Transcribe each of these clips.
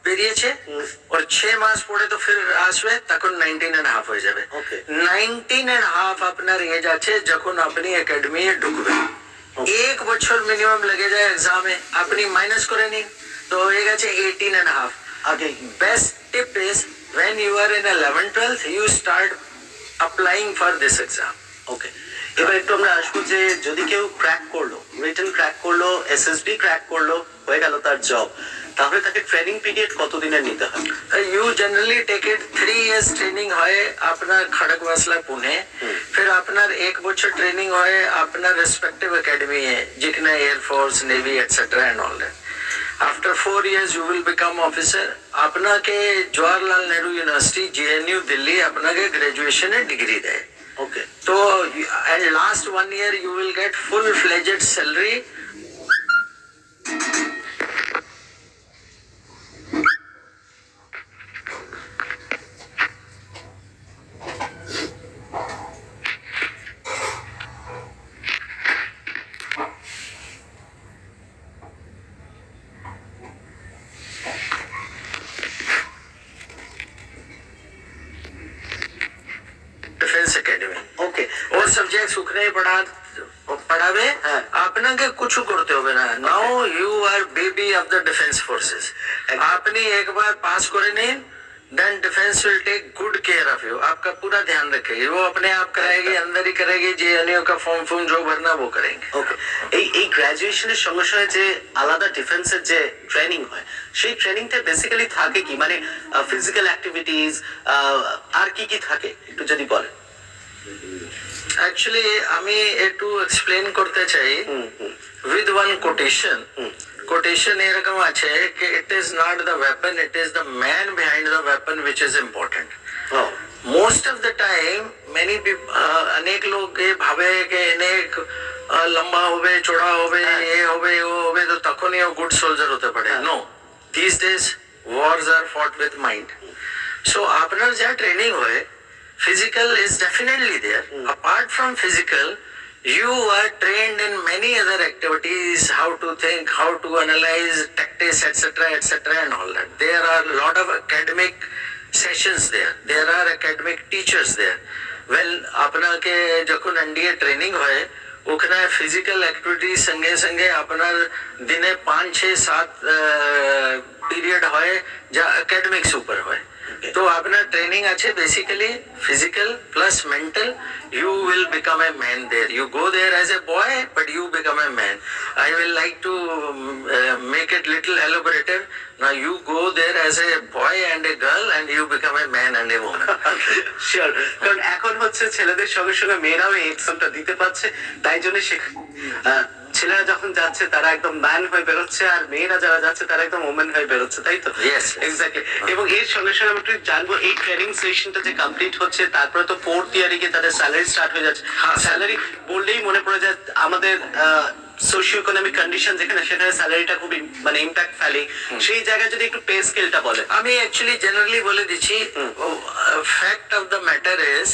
বেরিয়েছে ওর 6 মাস পরে তো ফির আসবে তখন 19.5 হয়ে যাবে। 19.5 আপনার এজ আছে যখন আপনি একাডেমি ঢুকবে। 1 বছর মিনিমাম লেগে যায় এক্সামে, আপনি মাইনাস করে নিন তো হয়ে গেছে 18.5। আগে best tip is when you are in 11th-12th you start applying for this exam. ওকে, এবার একটু আমরা আসবো যে যদি কেউ ক্র্যাক করলো, রিটেন ক্র্যাক করলো, এসএসবি ক্র্যাক করলো, হয়ে গেল তার জব, তাহলে তাকে ট্রেনিং পিরিয়ড কতদিনের নিতে হয়? You generally take it 3 years training হয় আপনার খড়গবাসলা পুনে, फिर আপনার 1 বছর ট্রেনিং হয় আপনার রেসপেক্টিভ একাডেমি है जितना air force navy etcetera and all that. After 4 years you will become officer। আপনাকে জওয়াহরলাল নেहरू यूनिवर्सिटी JNU दिल्ली আপনাকে গ্রাজুয়েশন এর ডিগ্রি দেয়। ওকে, তো and last 1 year you will get full fledged salary। Defence academy okay, ও সাবজেক্ট ওখানে পড়াবে, আপনাকে কিছু করতে হবে না। Now you are baby of the defence forces. আপনি একবার পাস করে নিন, then defence will take good care of you, आपका पूरा ध्यान रखेगी, वो अपने आप करेगी, अंदर ही करेगी, जेएनयू का फॉर्म जो भरना वो करेंगे। ওকে, এই গ্রাজুয়েশনের সঙ্গে সঙ্গে যে আলাদা ডিফেন্সের যে ট্রেনিং হয়, সেই ট্রেনিংটা বেসিক্যালি থাকে কি, মানে ফিজিক্যাল অ্যাক্টিভিটিস আর কি কি থাকে একটু যদি বলেন। অ্যাকচুয়ালি আমি একটু এক্সপ্লেন করতে চাই উইথ ওয়ান কোটেশন। কোটেশন এরকম আছে कि it is not the weapon, it is the man behind the weapon which is important। Most of the time many people अनेक लोग ये भावे कि अनेक लंबा होवे, चौड़ा होवे, ये होवे, वो होवे तो तखनी वो गुड सोल्जर होते पड़े। No, these days wars are fought with mind। So আপনার যা ট্রেনিং হয়, physical is definitely there। Apart from physical, you are trained in many other activities, how to think, how to analyze tactics, etc., etc., and all that. There are a lot of academic sessions there, there are academic teachers there। Well, আপনার কে যখন NDA training হয় ওখানে physical activity সঙ্গে সঙ্গে আপনার দিনে 5-6-7 period হয় যা একাডেমিক্স উপর হয়। तो अपना ट्रेनिंग अच्छे basically physical plus mental, you will become a man there। You go there as a boy but you become a man। I will like to make it little elaborative। Now you go there as a boy and a girl and you become a man and a woman। Sure, কারণ এখন হচ্ছে ছেলেদের সঙ্গে সঙ্গে মেয়েরাও এই এক্সামটা দিতে পারছে, তাই জন্য ছেলেরা যখন যাচ্ছে তারা একদম ম্যান হয়ে বেরোচ্ছে, আর মেয়েরা যারা যাচ্ছে তারা একদম ওমেন হয়ে বেরোচ্ছে, তাই তো? এক্স্যাক্টলি। এবং এর সঙ্গে সঙ্গে আমি একটু জানবো এই ট্রেনিং সেশনটা যে কমপ্লিট হচ্ছে তারপরে তো 4th ইয়ারে গিয়ে তাদের স্যালারি স্টার্ট হয়ে যাচ্ছে। স্যালারি বললেই মনে পড়ে যায় আমাদের সোশিও ইকোনমিক কন্ডিশন যেখানে, সেখানে স্যালারিটা খুবই মানে ইম্প্যাক্ট ফেলে, সেই জায়গায় যদি একটু পে স্কেলটা বলে। আমি অ্যাকচুয়ালি জেনারেলি বলে দিচ্ছি, fact of the matter is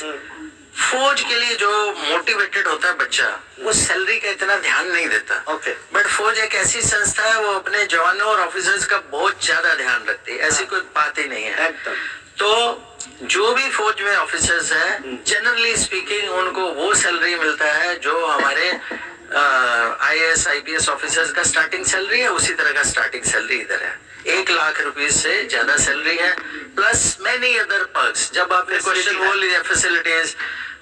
फौज के लिए जो मोटिवेटेड होता है बच्चा वो सैलरी का इतना ध्यान नहीं देता। ओके, बट फौज एक ऐसी संस्था है वो अपने जवानों और ऑफिसर्स का बहुत ज्यादा ध्यान रखती है, ऐसी कोई बात ही नहीं है। तो जो भी फौज में ऑफिसर्स है जनरली स्पीकिंग उनको वो सैलरी मिलता है जो हमारे IAS IPS ऑफिसर्स का स्टार्टिंग सैलरी है, उसी तरह का स्टार्टिंग सैलरी इधर है। 1 लाख रुपए से ज्यादा सैलरी है प्लस मेनी अदर पर्क्स। जब आपने क्वेश्चन बोल लिया facilities,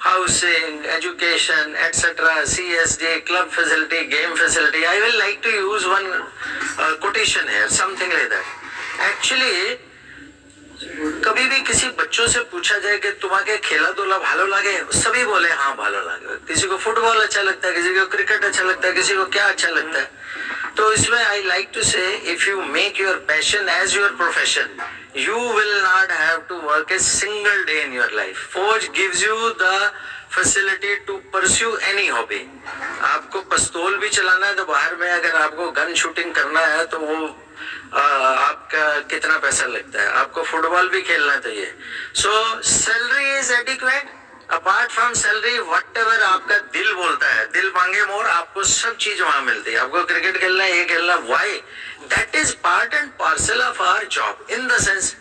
housing, education, etcetera, CSD, club facility, game facility, I will like to use one quotation है, समथिंग लाइक दैट। एक्चुअली कभी भी किसी बच्चों से पूछा जाए कि तुम्हारे खेला धूला भालो लगे, सभी बोले हाँ भालो लगे। किसी को फुटबॉल अच्छा लगता है, किसी को क्रिकेट अच्छा लगता है, किसी को क्या अच्छा लगता है। तो इसमें I like to say if you make your passion as your profession you will not have to work a single day in your life। फौज gives you the facility to pursue any hobby। आपको पिस्तौल भी चलाना है तो बाहर में अगर आपको गन शूटिंग करना है तो वो आपका कितना पैसा लगता है, आपको फुटबॉल भी खेलना चाहिए। सो salary is adequate apart from salary what ever आपका दिल बोलता है, दिल मांगे मोर, आपको सब चीज वहां मिलती है। आपको क्रिकेट खेलना है, ये खेलना, why? That is part and parcel of our job. In the sense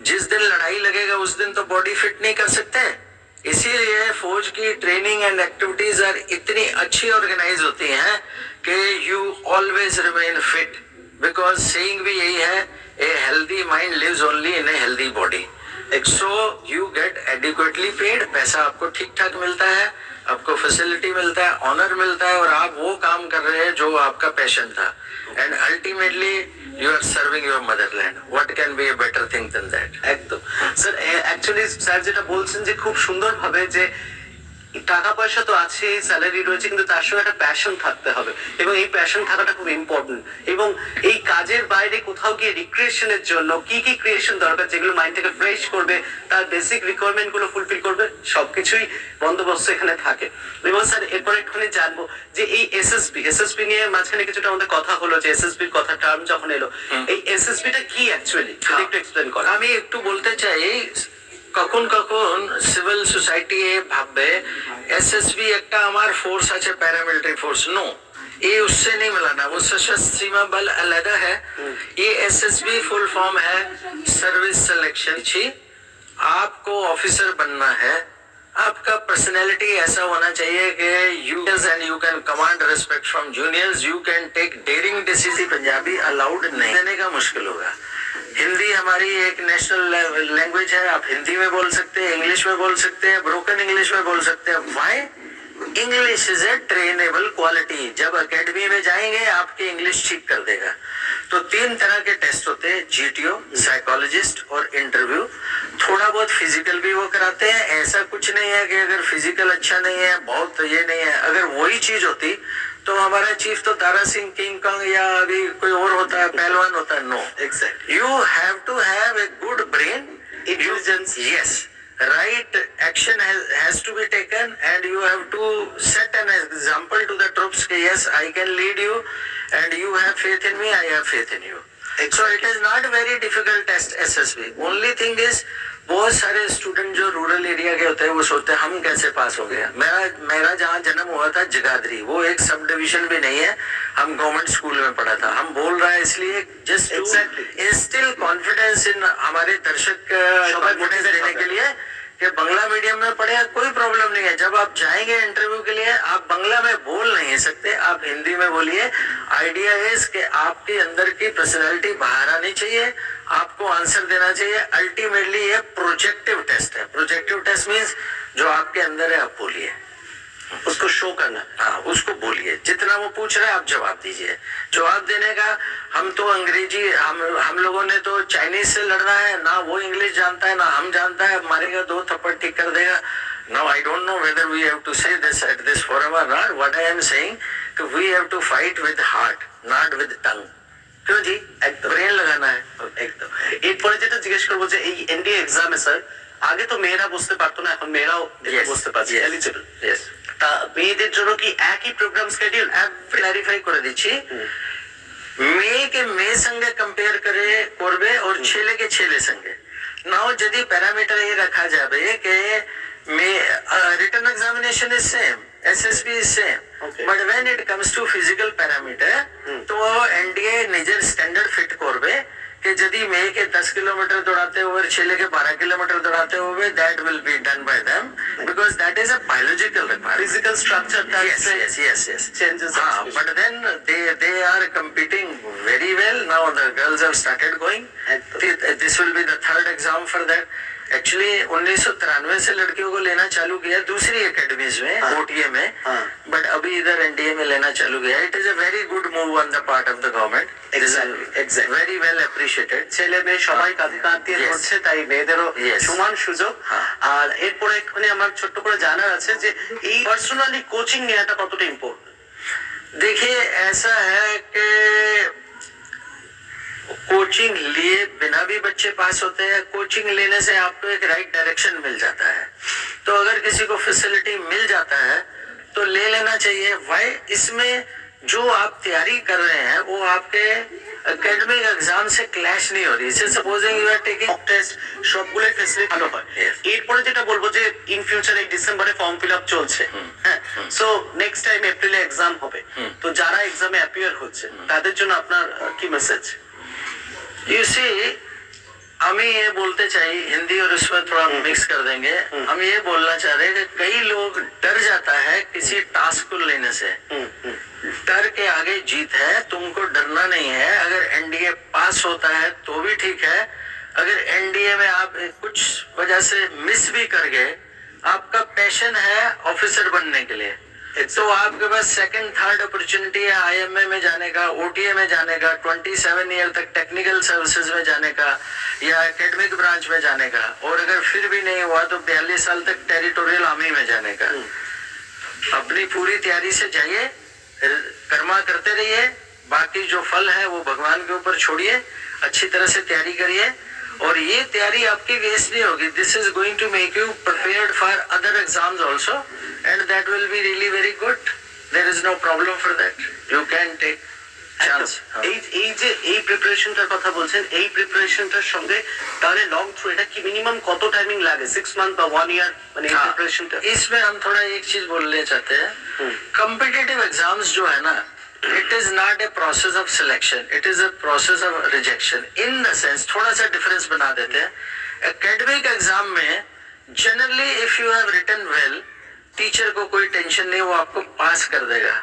जिस दिन लड़ाई लगेगा उस दिन तो बॉडी फिट नहीं कर सकते, इसीलिए फौज की ट्रेनिंग एंड एक्टिविटीज आर इतनी अच्छी ऑर्गेनाइज होती हैं कि you always remain fit, because saying भी यही है, a healthy mind lives only in a healthy body. So you get adequately paid, पैसा आपको ठीक ठाक मिलता है, आपको फैसिलिटी मिलता है, ऑनर मिलता है, और आप वो काम कर रहे हैं जो आपका पैशन था, and ultimately you are serving your motherland. What can be a better thing than that? একদম স্যার, অ্যাকচুয়ালি স্যার যেটা বলছেন যে খুব সুন্দর ভাবে যে টাকা পয়সা তো আছে, স্যালারি রয়েছে, কিন্তু তার সঙ্গে একটা প্যাশন থাকতে হবে, এবং এই প্যাশন থাকাটা খুব ইম্পর্টেন্ট। এবং এই কাজের বাইরে কোথাও গিয়ে রিক্রিয়েশনের জন্য কি কি ক্রিয়েশন দরকার, যেগুলো মাইন্ডটাকে ফ্রেশ করবে, তার বেসিক রিকোয়ারমেন্ট গুলো ফুলফিল করবে, সবকিছুই বন্দোবস্ত এখানে থাকে। এবং স্যার এরপর একটুখানি জানবো যে এই এসএসপি নিয়ে মাঝখানে কিছুটা আমাদের কথা হলো, যে এসএসপির কথা টার্ম যখন এলো, এই এসএসপিটা কি অ্যাকচুয়ালি যদি একটু এক্সপ্লেন করেন। আমি একটু বলতে চাই, কখন কখন সিভিল সোসাইটি ভাববে এসএসবি একটা আমার ফোর্স আছে, প্যারামিলিটারি फोर्स। नो, ये उससे नहीं मिलाना, वो सशस्त्र सीमा बल अलग है। ये एसएसबी फुल फॉर्म है सर्विस सिलेक्शन। आपको ऑफिसर बनना है, आपका पर्सनैलिटी ऐसा होना चाहिए कि you can command respect from juniors, you can take daring decision. Punjabi allowed नहीं देने का मुश्किल होगा। हिंदी हमारी एक नेशनल लैंग्वेज है, आप हिंदी में बोल सकते हैं, इंग्लिश में बोल सकते हैं, ब्रोकन इंग्लिश में बोल सकते हैं। Why? English is a trainable quality. जब एकेडमी में जाएंगे आपकी इंग्लिश ठीक कर देगा। तो 3 तरह के टेस्ट होते हैं, जीटीओ, साइकोलॉजिस्ट और इंटरव्यू। थोड़ा बहुत फिजिकल भी वो कराते हैं। ऐसा कुछ नहीं है कि अगर फिजिकल अच्छा नहीं है, बहुत ये नहीं है। अगर वही चीज होती तो हमारा चीफ तो दारा सिंह, किंग कॉन्ग या अभी कोई और होता है, पहलवान होता है। No, exact, you have to have a good brain, intelligence, yes, right action has to be taken, and you have to set an example to the troops that yes, I can lead you and you have faith in me, I have faith in you. So it is not very difficult test SSB. Only thing is बहुत सारे student जो rural area के होते हैं वो सोचते हैं हम कैसे पास हो गया। मेरा जहाँ जन्म हुआ था जगाधरी, वो एक सब डिवीजन भी नहीं है, हम गवर्नमेंट स्कूल में पढ़ा था। हम बोल रहा है इसलिए जस्ट इंस्टिल कॉन्फिडेंस इन हमारे दर्शक कॉन्फिडेंस देने के लिए कि बंगला मीडियम में पढ़े, कोई प्रॉब्लम नहीं है। जब आप जाएंगे इंटरव्यू के लिए, आप बंगला में बोल नहीं सकते, आप हिंदी में बोलिए। आइडिया इज कि आपके अंदर की पर्सनैलिटी बाहर आनी चाहिए, आपको आंसर देना चाहिए। अल्टीमेटली ये प्रोजेक्टिव टेस्ट है। प्रोजेक्टिव टेस्ट मीन्स जो आपके अंदर है आप बोलिए, उसको शो करना। हाँ, उसको बोलिए, जितना वो पूछ रहा है आप जवाब दीजिए। जवाब देने का हम तो अंग्रेजी, हम लोगों ने तो चाइनीज से लड़ना है ना, वो इंग्लिश जानता है ना हम जानता है, मारेगा 2 थप्पड़ ठीक कर देगा। Now I don't know whether we have to say this at this forum or not. What I am saying, we have to fight with heart, not with tongue. क्यों जी? एकदम ब्रेन लगाना है एकदम। এরপরে যেটা জিজ্ঞেস করবো যে এই এনডিএ এক্সামে স্যার আগে তো মেয়েরা বসতে পারতো না, এখন মেয়েরাও বসতে পারছে, এলিজিবল। তা মেয়েদের জন্য কি একই প্রোগ্রাম শিডিউল? ক্লারিফাই করে দিচ্ছি, মেয়েকে মেয়ে সঙ্গে কম্পেয়ার করে করবে और ছেলেকে ছেলে সঙ্গে। নাও যদি প্যারামিটার এই রাখা যাবে कि written examination is same, SSB is same, but when it comes to physical parameter तो एनडीए निजर स्टैंडर्ड फिट করবে कि यदि मेয়ে के 10 किलोमीटर दौड़ाते हुए और ছেলে के 12 किलोमीटर दौड़ाते हुए, that will be done by them because that is a biological requirement. Physical structure yes changes. But then they are competing very well. Now the girls have started going. This will be the 3rd exam for that. Actually 1993 से लड़कियों को लेना चालू किया दूसरी academies में, OTA में, but अभी इधर एनडीए में लेना चालू किया। It is a very good move on the part of the government. Exactly, very well appreciated. ছেলে মেয়ে সবাই কাঁধে কাঁধ দিয়ে করছে, তাই মেয়েদেরও সমান সুযোগ। আর এরপরে এখানে আমার ছোট্ট করে জানার আছে যে এই পার্সোনালি কোচিং নেওয়াটা কতটা ইম্পর্টেন্ট। देखिए ऐसा है कि कोचिंग लिए बिना भी बच्चे पास होते हैं। कोचिंग लेने से आपको एक राइट डायरेक्शन मिल जाता है, तो अगर किसी को फैसिलिटी मिल जाता है तो ले लेना चाहिए। वाई? इसमें जो आप तैयारी कर रहे हैं वो आपके एकेडमिक एग्जाम से क्लैश नहीं हो रही। जैसे supposing you are taking mock test সবগুলোই ফেসিলিটি ভালো হয়। Yes. এরপরে যেটা বলবো যে ইন ফিউচার এই ডিসেম্বরে ফর্ম ফিল আপ চলছে, হ্যাঁ, সো নেক্সট টাইম এপ্রিলে এক্সাম হবে, তো যারা এক্সামে অ্যাপিয়ার হচ্ছে তাদের জন্য আপনার কি মেসেজ? यू सी, हम ये बोलते चाहिए, हिंदी और उसमें थोड़ा मिक्स कर देंगे। हम ये बोलना चाह रहे हैं कि कई लोग डर जाता है किसी टास्क को लेने से। डर के आगे जीत है, तुमको डरना नहीं है। अगर एनडीए पास होता है तो भी ठीक है, अगर एनडीए में आप कुछ वजह से मिस भी कर गए, आपका पैशन है ऑफिसर बनने के लिए, तो आपके पास सेकंड थर्ड अपॉर्चुनिटी है आईएमए में जाने का, ओटीए में जाने का, 27 ईयर तक टेक्निकल सर्विसेज में जाने का या एकेडमिक ब्रांच में जाने का, और अगर फिर भी नहीं हुआ तो 42 साल तक टेरिटोरियल आर्मी में जाने का। अपनी पूरी तैयारी से जाइए, कर्मा करते रहिए, बाकी जो फल है वो भगवान के ऊपर छोड़िए, अच्छी तरह से तैयारी करिए, और ये तैयारी आपकी वेस्ट नहीं होगी। This is going to make you prepared for other exams also, and that will be really very good. There is no problem for that, you can take chance. এই যে এই প্রিপারেশনটার কথা বলছেন, এই প্রিপারেশনটার সঙ্গে তাহলে লং থ্রু এটা কি মিনিমাম কত টাইমিং লাগে, 6 মান্থ বা 1 ইয়ার, মানে এই প্রিপারেশনটা? इसमें हम थोड़ा एक चीज बोलना चाहते हैं, कॉम्पिटिटिव एग्जाम्स जो है ना, it is not a process of selection, it is a process of rejection. In the sense थोड़ा सा डिफरेंस बना देते हैं। एकेडमिक एग्जाम में generally if you have written well, teacher को कोई टेंशन नहीं, वो आपको पास कर देगा।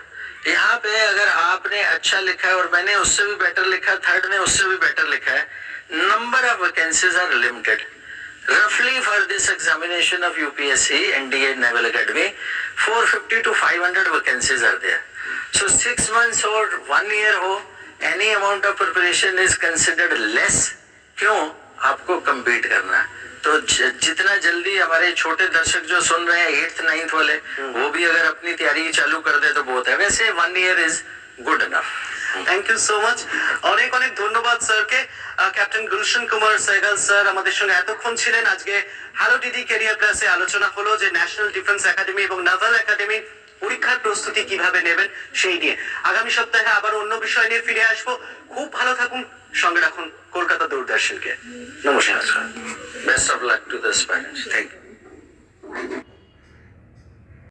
यहाँ पे अगर आपने अच्छा लिखा है और मैंने उससे भी बेटर लिखा, थर्ड ने उससे भी बेटर लिखा है, number of vacancies are limited. Roughly for this examination of UPSC, NDA, Naval Academy, 450 to 500 vacancies are there. So 6 months or 1 year हो, any amount of preparation is considered less. क्यों? आपको compete करना है। तो जितना जल्दी हमारे छोटे दर्शक जो सुन रहे हैं 8th 9th वाले, वो भी अगर अपनी तैयारी चालू कर दे तो बहुत है। वैसे 1 year is good enough. Thank you so much, অনেক অনেক ধন্যবাদ স্যারকে। ক্যাপ্টেন গুলশন কুমার সেহগাল স্যার আমাদের সঙ্গে এতক্ষণ ছিলেন। আজকে হ্যালো ডিডি ক্যারিয়ার প্লাসে আলোচনা হলো যে ন্যাশনাল ডিফেন্স একাডেমি এবং নাভাল একাডেমি পরীক্ষার প্রস্তুতি কিভাবে নেবেন সেই নিয়ে। আগামী সপ্তাহে আবার অন্য বিষয় নিয়ে ফিরে আসবো। খুব ভালো থাকুন, সঙ্গে রাখুন কলকাতা দূরদর্শনকে। নমস্কার। Best of luck to the aspirants. Thank you.